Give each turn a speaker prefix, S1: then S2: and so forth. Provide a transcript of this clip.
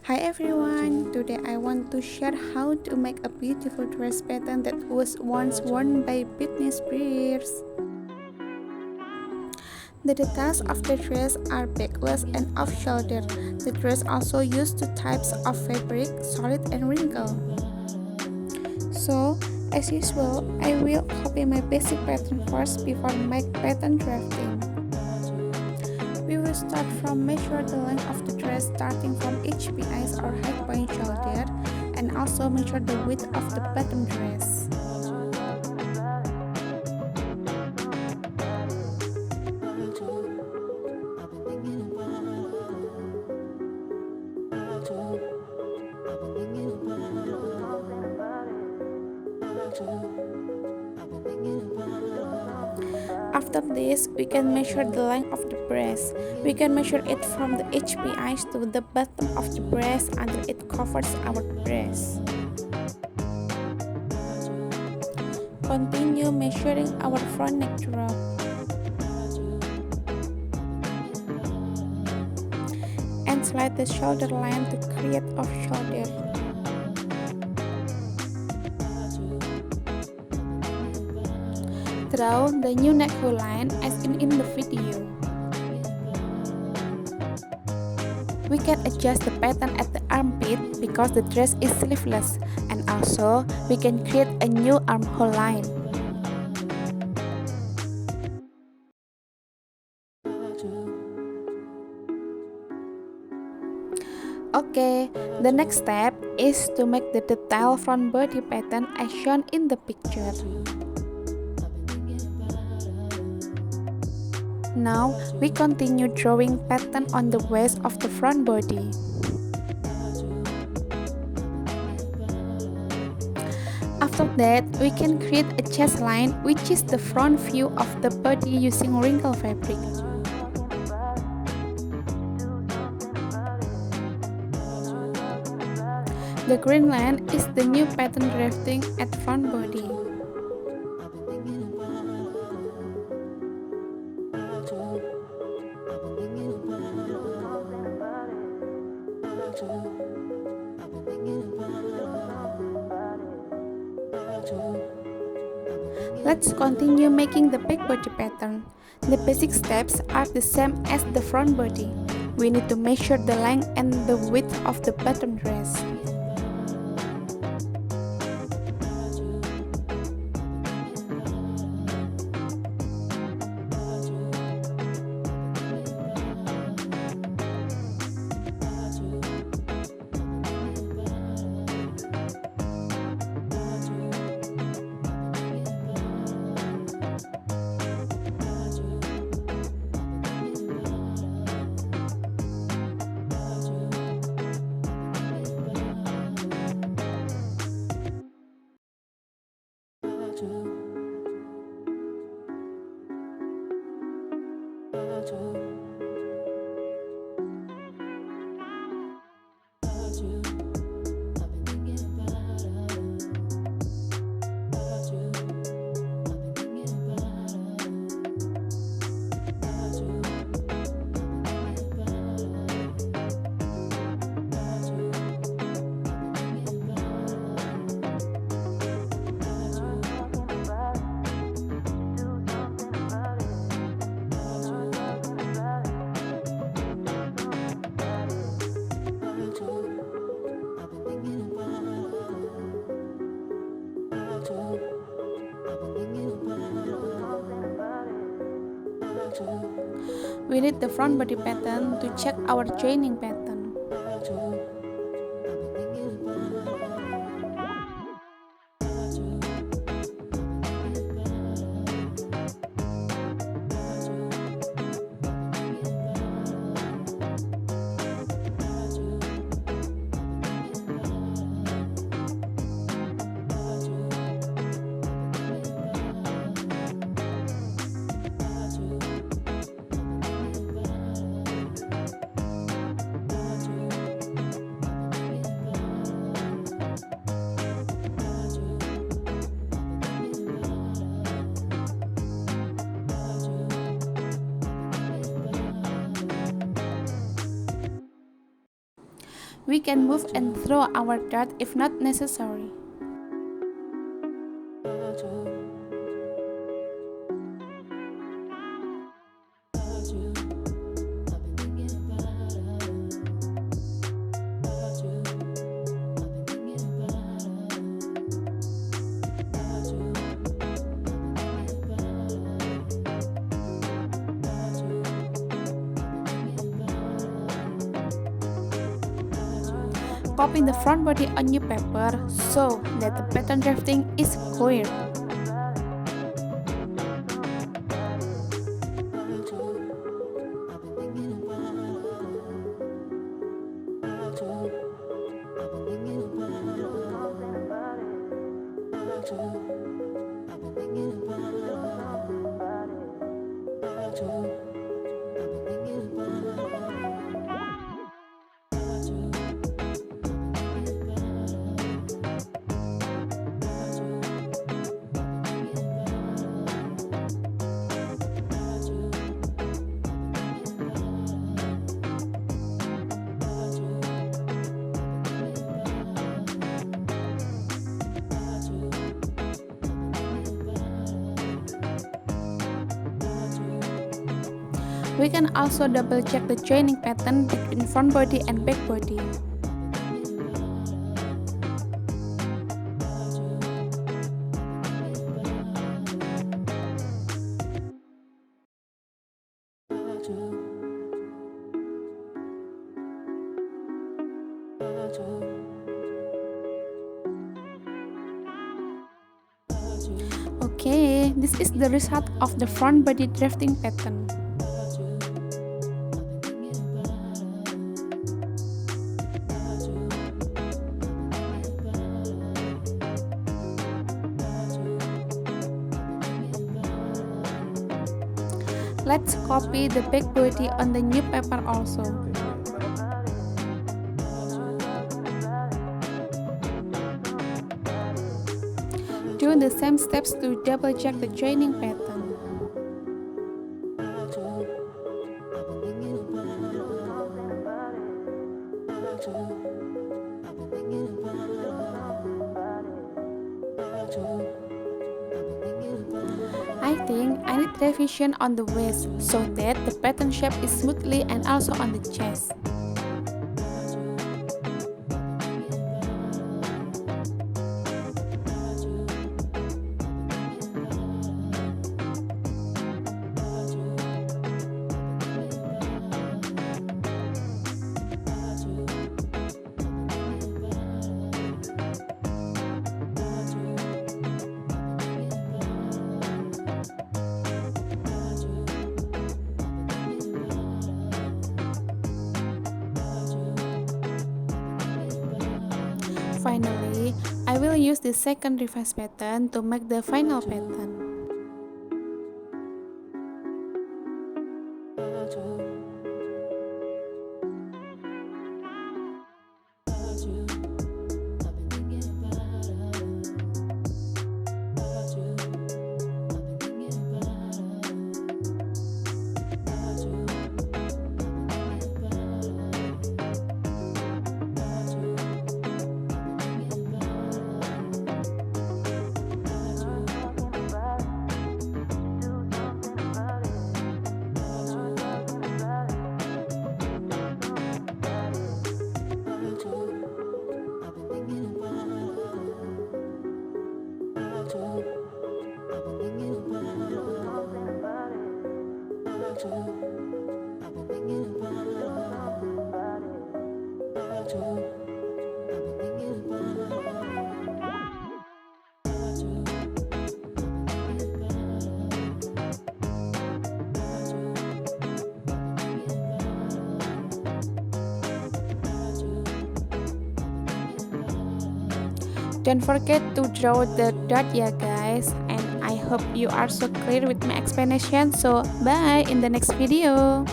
S1: Hi everyone, today I want to share how to make a beautiful dress pattern that was once worn by Britney Spears. The details of the dress are backless and off-shoulder. The dress also used two types of fabric, solid and wrinkle. So, as usual, I will copy my basic pattern first before my pattern drafting. We will start from measure the length of the dress starting from HPIs or high point shoulder and also measure the width of the bottom dress. After this, we can measure the length of the breast. We can measure it from the HPIs to the bottom of the breast until it covers our breast. Continue measuring our front neck drop. And slide the shoulder line to create off shoulder. Draw the new neck hole line as in the video. We can adjust the pattern at the armpit because the dress is sleeveless, and also we can create a new armhole line. Okay, the next step is to make the detail front body pattern as shown in the picture. Now, we continue drawing pattern on the waist of the front body. After that, we can create a chest line, which is the front view of the body using wrinkle fabric. The green line is the new pattern drafting at front body. Let's continue making the back body pattern. The basic steps are the same as the front body. We need to measure the length and the width of the bottom dress. We need the front body pattern to check our joining pattern. We can move and throw our dart if not necessary. Copying the front body on new paper so that the pattern drafting is clear. We can also double check the joining pattern between front body and back body. Okay, this is the result of the front body drafting pattern. Let's copy the back body on the new paper also. Do the same steps to double check the joining pattern. I think I need revision on the waist so that the pattern shape is smoothly and also on the chest. Finally, I will use the second reverse pattern to make the final pattern. Don't forget to draw the dot ya guys, and I hope you are so clear with my explanation. So bye in the next video.